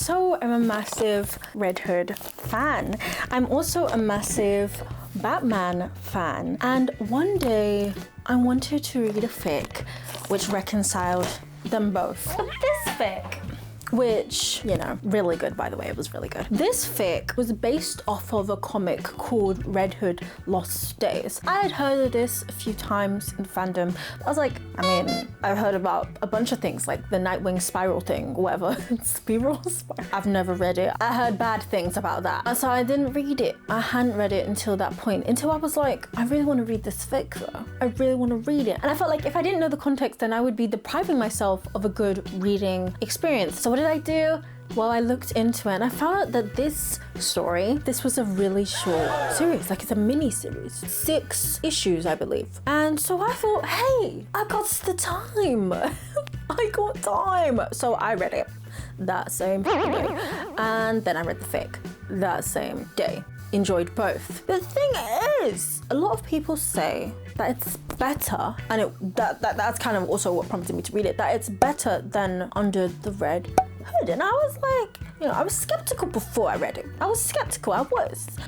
also am a massive Red Hood fan. I'm also a massive Batman fan. And one day I wanted to read a fic which reconciled them both. But this fic, which, you know, really good, by the way, it was really good. This fic was based off of a comic called Red Hood Lost Days. I had heard of this a few times in fandom. I was like, I mean, I've heard about a bunch of things like the Nightwing spiral thing, whatever. Spiral? I've never read it. I heard bad things about that. And so I didn't read it. I hadn't read it until that point, until I was like, I really want to read this fic though. I really want to read it. And I felt like if I didn't know the context, then I would be depriving myself of a good reading experience. So what did I do? Well, I looked into it and I found out that this was a really short series, like it's a mini series, 6 issues, I believe. And so I thought, hey, I got the time. I got time. So I read it that same day. And then I read the fic that same day. Enjoyed both. The thing is, a lot of people say that it's better, and that's kind of also what prompted me to read it, that it's better than Under the Red Hood. And I was like, you know, I was skeptical before I read it. I was.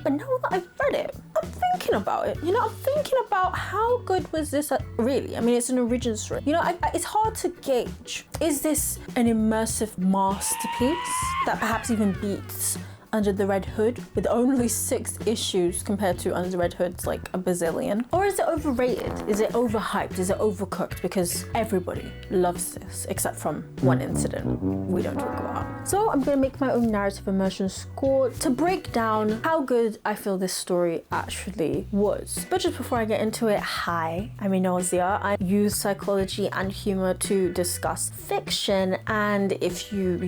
But now that I've read it, I'm thinking about it. You know, I'm thinking about how good was this really? I mean, it's an original story. You know, it's hard to gauge. Is this an immersive masterpiece that perhaps even beats Under the Red Hood with only 6 issues compared to Under the Red Hood's like a bazillion? Or is it overrated? Is it overhyped? Is it overcooked? Because everybody loves this, except from one incident we don't talk about. So I'm gonna make my own narrative immersion score to break down how good I feel this story actually was. But just before I get into it, hi, I'm Inozia. I use psychology and humor to discuss fiction. And if you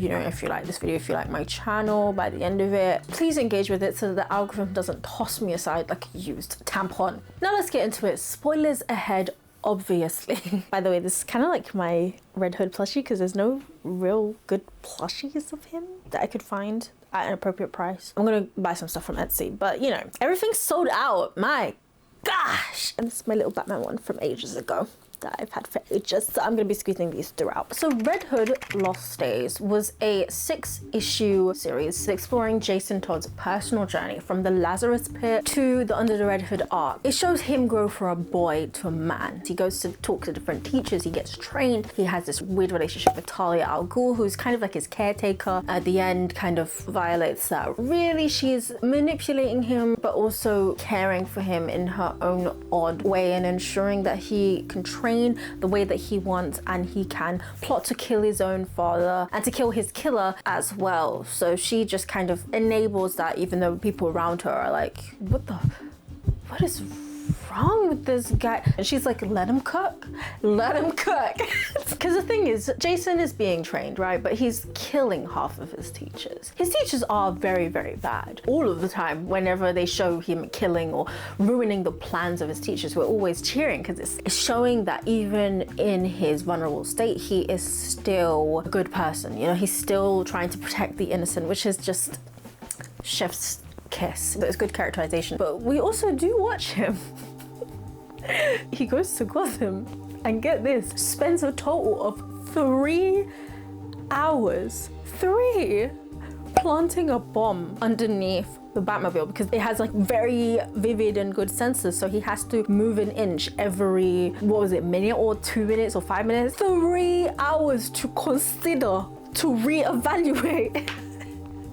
like this video, if you like my channel, by the end of it, please engage with it so that the algorithm doesn't toss me aside like a used tampon. Now let's get into it. Spoilers ahead, obviously. By the way, this is kind of like my Red Hood plushie because there's no real good plushies of him that I could find at an appropriate price. I'm gonna buy some stuff from Etsy, but you know, everything's sold out. My gosh! And this is my little Batman one from ages ago that I've had for ages, so I'm gonna be squeezing these throughout. So Red Hood Lost Days was a 6-issue series exploring Jason Todd's personal journey from the Lazarus Pit to the Under the Red Hood arc. It shows him grow from a boy to a man. He goes to talk to different teachers, he gets trained, he has this weird relationship with Talia al Ghul, who's kind of like his caretaker. At the end, kind of violates that. Really, she's manipulating him, but also caring for him in her own odd way and ensuring that he can train the way that he wants and he can plot to kill his own father and to kill his killer as well. So she just kind of enables that, even though people around her are like, what is wrong with this guy? And she's like, let him cook. Because the thing is, Jason is being trained, right? But he's killing half of his teachers. His teachers are very, very bad. All of the time, whenever they show him killing or ruining the plans of his teachers, we're always cheering because it's showing that even in his vulnerable state, he is still a good person. You know, he's still trying to protect the innocent, which is just chef's kiss. But it's good characterization. But we also do watch him. He goes to Gotham and, get this, spends a total of 3 hours, planting a bomb underneath the Batmobile because it has like very vivid and good sensors, so he has to move an inch every, what was it, minute or 2 minutes or 5 minutes? 3 hours to consider, to reevaluate.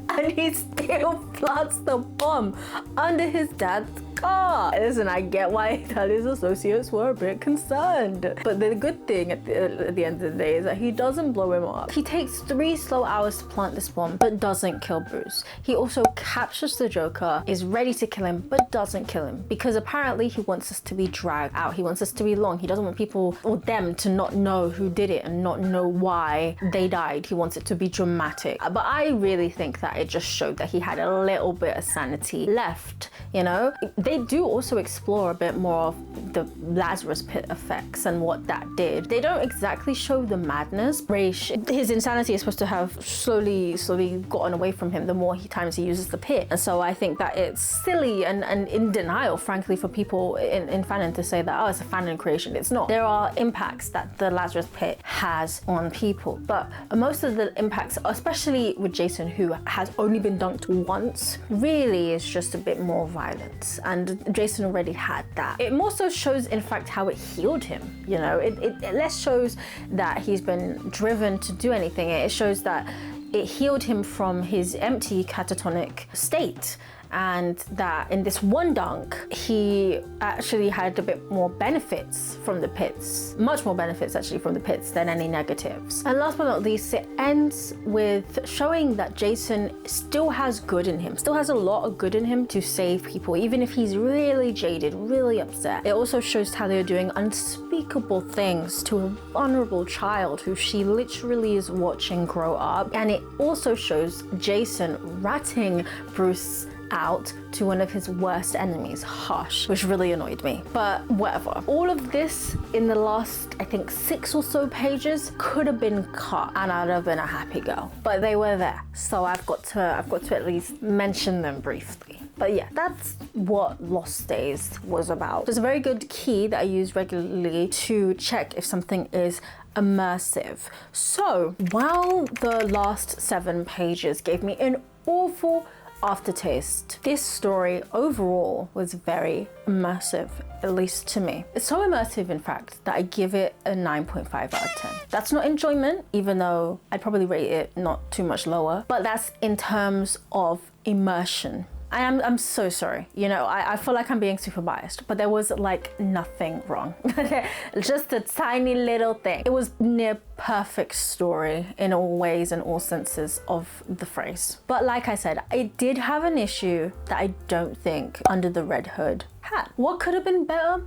And he still plants the bomb under his dad's car. Listen, I get why his associates were a bit concerned. But the good thing at the end of the day is that he doesn't blow him up. He takes 3 slow hours to plant this bomb, but doesn't kill Bruce. He also captures the Joker, is ready to kill him, but doesn't kill him. Because apparently he wants us to be dragged out. He wants us to be long. He doesn't want people or them to not know who did it and not know why they died. He wants it to be dramatic. But I really think that it just showed that he had a little bit of sanity left, you know? They do also explore a bit more of the Lazarus pit effects and what that did. They don't exactly show the madness. Raish, his insanity is supposed to have slowly gotten away from him the more times he uses the pit. And so I think that it's silly and in denial, frankly, for people in fanon to say that, oh, it's a fanon creation. It's not. There are impacts that the Lazarus pit has on people, but most of the impacts, especially with Jason, who has only been dunked once, really is just a bit more violence, and Jason already had that. It more so shows, in fact, how it healed him. You know, it less shows that he's been driven to do anything. It shows that it healed him from his empty catatonic state, and that in this one dunk, he actually had a bit more benefits from the pits, much more benefits actually from the pits than any negatives. And last but not least, it ends with showing that Jason still has good in him, still has a lot of good in him to save people, even if he's really jaded, really upset. It also shows how they're doing unspeakable things to a vulnerable child who she literally is watching grow up. And it also shows Jason ratting Bruce out to one of his worst enemies, Hush, which really annoyed me. But whatever. All of this in the last, I think, 6 or so pages could have been cut and I'd have been a happy girl. But they were there, so I've got to at least mention them briefly. But yeah, that's what Lost Days was about. It's a very good key that I use regularly to check if something is immersive. So while the last 7 pages gave me an awful aftertaste, this story overall was very immersive, at least to me. It's so immersive, in fact, that I give it a 9.5 out of 10. That's not enjoyment, even though I'd probably rate it not too much lower, but that's in terms of immersion. I'm so sorry, you know, I feel like I'm being super biased, but there was like nothing wrong. Just a tiny little thing. It was near perfect story in all ways and all senses of the phrase. But like I said, I did have an issue that I don't think Under the Red Hood had. What could have been better?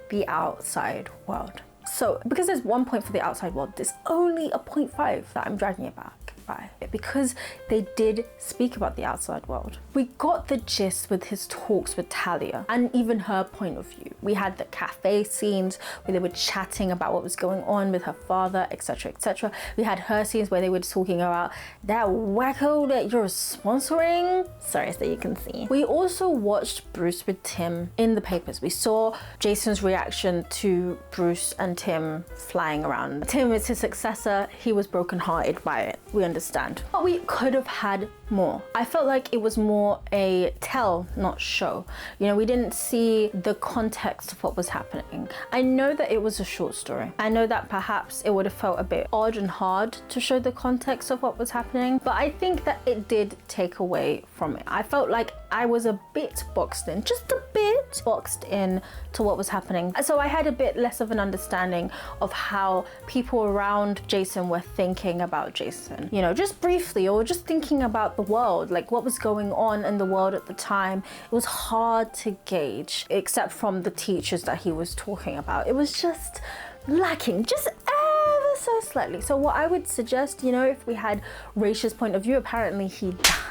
The outside world. So because there's 1 point for the outside world, there's only a 0.5 that I'm dragging it back by, because they did speak about the outside world. We got the gist with his talks with Talia and even her point of view. We had the cafe scenes where they were chatting about what was going on with her father, etc, etc. We had her scenes where they were talking about that wacko that you're sponsoring. Sorry, so you can see. We also watched Bruce with Tim in the papers. We saw Jason's reaction to Bruce and Tim flying around. Tim is his successor. He was brokenhearted by it. We understand. But we could have had more. I felt like it was more a tell, not show. You know, we didn't see the context of what was happening. I know that it was a short story. I know that perhaps it would have felt a bit odd and hard to show the context of what was happening, but I think that it did take away from it. I felt like I was a bit boxed in, just a bit boxed in to what was happening. So I had a bit less of an understanding of how people around Jason were thinking about Jason. You know, just briefly, or just thinking about the world, like what was going on in the world at the time. It was hard to gauge, except from the teachers that he was talking about. It was just lacking, just ever so slightly. So what I would suggest, you know, if we had Raish's point of view, apparently he died.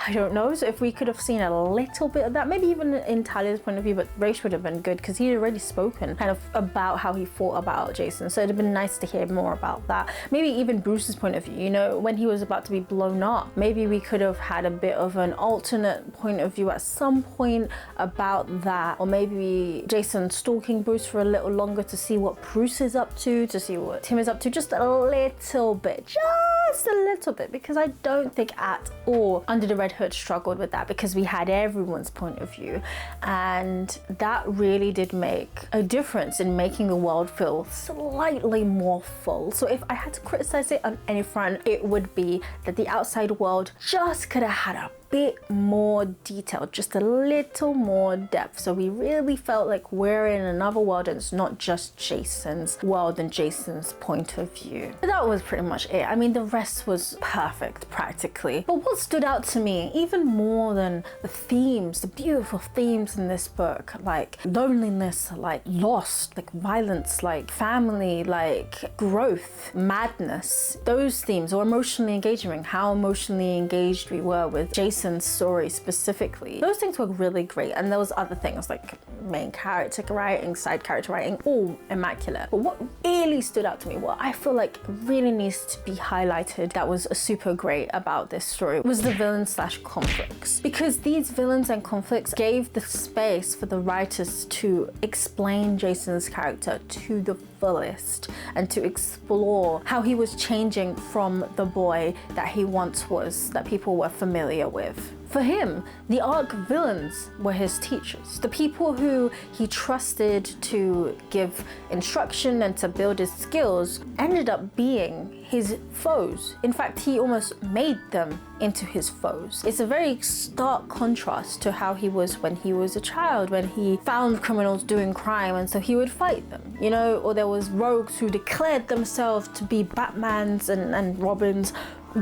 I don't know, so if we could have seen a little bit of that, maybe even in Talia's point of view, but Raish would have been good because he'd already spoken kind of about how he thought about Jason, so it'd have been nice to hear more about that. Maybe even Bruce's point of view, you know, when he was about to be blown up, maybe we could have had a bit of an alternate point of view at some point about that, or maybe Jason stalking Bruce for a little longer to see what Bruce is up to see what Tim is up to, just a little bit, just a little bit, because I don't think at all Under the Red Hood struggled with that, because we had everyone's point of view, and that really did make a difference in making the world feel slightly more full. So if I had to criticize it on any front, it would be that the outside world just could have had a bit more detail, just a little more depth, so we really felt like we're in another world and it's not just Jason's world and Jason's point of view. But that was pretty much it. I mean, the rest was perfect practically. But what stood out to me even more than the themes, the beautiful themes in this book, like loneliness, like loss, like violence, like family, like growth, madness, those themes, or emotionally engaging, how emotionally engaged we were with Jason Jason's story specifically, those things were really great. And there was other things like main character writing, side character writing, all immaculate. But what really stood out to me, what I feel like really needs to be highlighted that was super great about this story, was the villains / conflicts. Because these villains and conflicts gave the space for the writers to explain Jason's character to the fullest and to explore how he was changing from the boy that he once was, that people were familiar with. For him, the arc villains were his teachers, the people who he trusted to give instruction and to build his skills ended up being his foes. In fact, he almost made them into his foes. It's a very stark contrast to how he was when he was a child, when he found criminals doing crime and so he would fight them, you know, or there was rogues who declared themselves to be Batman's and Robin's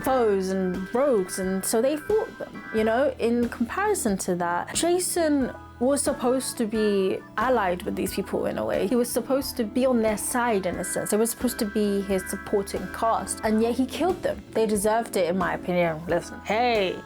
foes and rogues, and so they fought them, you know. In comparison to that, Jason was supposed to be allied with these people in a way. He was supposed to be on their side in a sense. They were supposed to be his supporting cast, and yet he killed them. They deserved it, in my opinion. Listen, hey.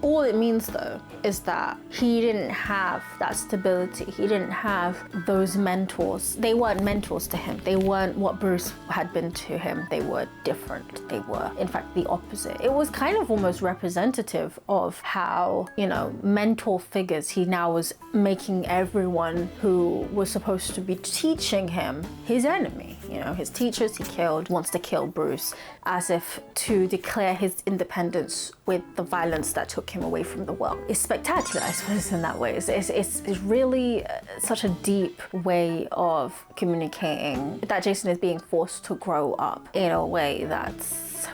All it means though is that he didn't have that stability. He didn't have those mentors. They weren't mentors to him. They weren't what Bruce had been to him. They were different. They were, in fact, the opposite. It was kind of almost representative of how, you know, mentor figures, he now was making everyone who was supposed to be teaching him his enemy. You know, his teachers he killed, wants to kill Bruce, as if to declare his independence with the violence that took him away from the world. It's spectacular, I suppose, in that way. It's really such a deep way of communicating that Jason is being forced to grow up in a way that's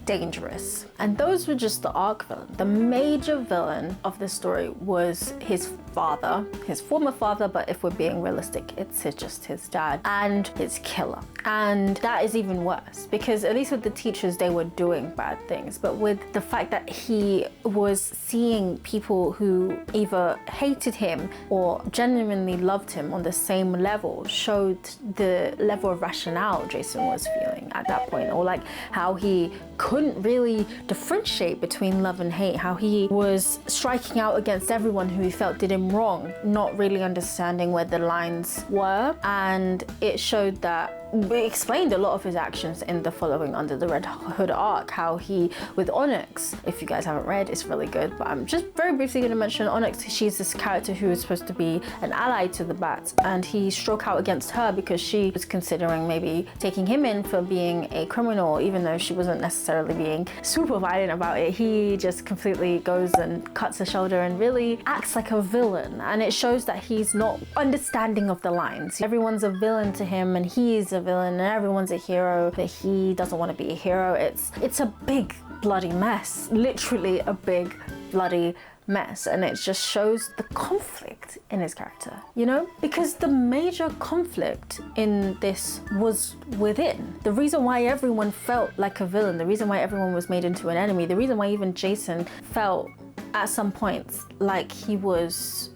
dangerous. And those were just the arc villain. The major villain of this story was his father, his former father, but if we're being realistic, it's just his dad, and his killer. And that is even worse, because at least with the teachers, they were doing bad things, but with the fact that he was seeing people who either hated him or genuinely loved him on the same level, showed the level of rationale Jason was feeling at that point, or like how he couldn't really differentiate between love and hate, how he was striking out against everyone who he felt did him wrong, not really understanding where the lines were. And it showed that, it explained a lot of his actions in the following Under the Red Hood arc, how he, with Onyx, if you guys haven't read, it's really good, but I'm just very briefly going to mention Onyx. She's this character who is supposed to be an ally to the Bats, and he struck out against her because she was considering maybe taking him in for being a criminal, even though she wasn't necessarily being super violent about it. He just completely goes and cuts her shoulder and really acts like a villain, and it shows that he's not understanding of the lines. Everyone's a villain to him and he's a villain, and everyone's a hero, but he doesn't want to be a hero. It's a big bloody mess, literally a big bloody mess, and it just shows the conflict in his character, you know, because the major conflict in this was within. The reason why everyone felt like a villain, the reason why everyone was made into an enemy, the reason why even Jason felt at some points like he was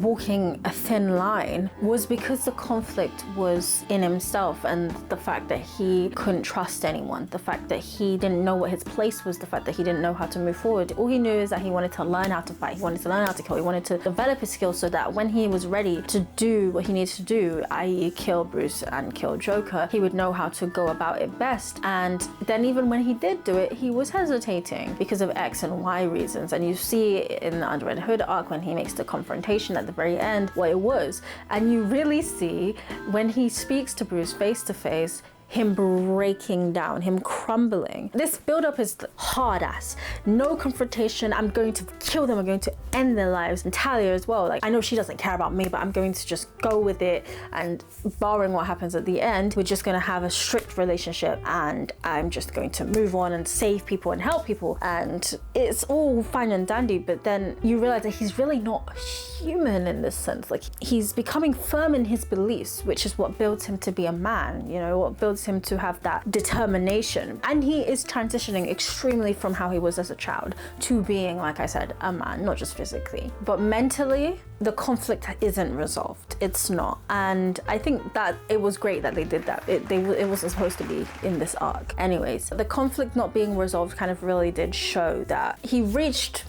walking a thin line, was because the conflict was in himself, and the fact that he couldn't trust anyone, the fact that he didn't know what his place was, the fact that he didn't know how to move forward. All he knew is that he wanted to learn how to fight, he wanted to learn how to kill, he wanted to develop his skills so that when he was ready to do what he needed to do, i.e. kill Bruce and kill Joker, he would know how to go about it best. And then even when he did do it, he was hesitating because of X and Y reasons, and you see in the Under Red Hood arc when he makes the confrontation at the very end what it was, and you really see when he speaks to Bruce face to face, him breaking down, him crumbling. This build-up is hard ass. No confrontation. I'm going to kill them. I'm going to end their lives. And Talia as well. Like, I know she doesn't care about me, but I'm going to just go with it. And barring what happens at the end, we're just going to have a strict relationship. And I'm just going to move on and save people and help people. And it's all fine and dandy. But then you realize that he's really not human in this sense. Like, he's becoming firm in his beliefs, which is what builds him to be a man. You know, what builds builds him to have that determination. And he is transitioning extremely from how he was as a child to being, like I said, a man, not just physically. But mentally, the conflict isn't resolved. It's not. And I think that it was great that they did that. It wasn't supposed to be in this arc. Anyways, the conflict not being resolved kind of really did show that he reached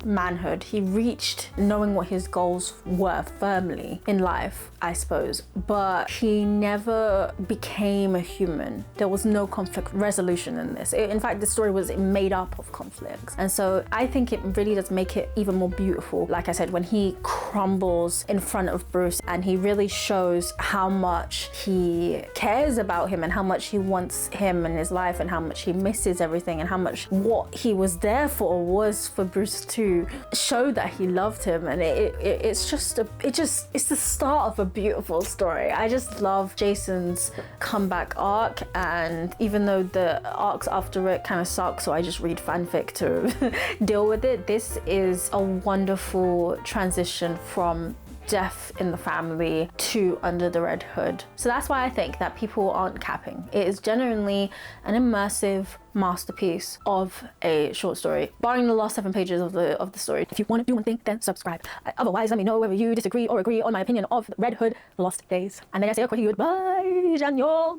manhood. He reached knowing what his goals were firmly in life, I suppose, but he never became a human. There was no conflict resolution in this. In fact, the story was made up of conflicts. And so I think it really does make it even more beautiful. Like I said, when he crumbles in front of Bruce and he really shows how much he cares about him and how much he wants him in his life and how much he misses everything and how much what he was there for was for Bruce to show that he loved him. And it's the start of a beautiful story. I just love Jason's comeback arc, and even though the arcs after it kind of suck, so I just read fanfic to deal with it, this is a wonderful transition from death in the family to Under the Red Hood. So that's why I think that people aren't capping. It is genuinely an immersive masterpiece of a short story, barring the last 7 pages of the story. If you want to do one thing, then subscribe. Otherwise, let me know whether you disagree or agree on my opinion of Red Hood Lost Days. And then I say a quick goodbye, Daniel.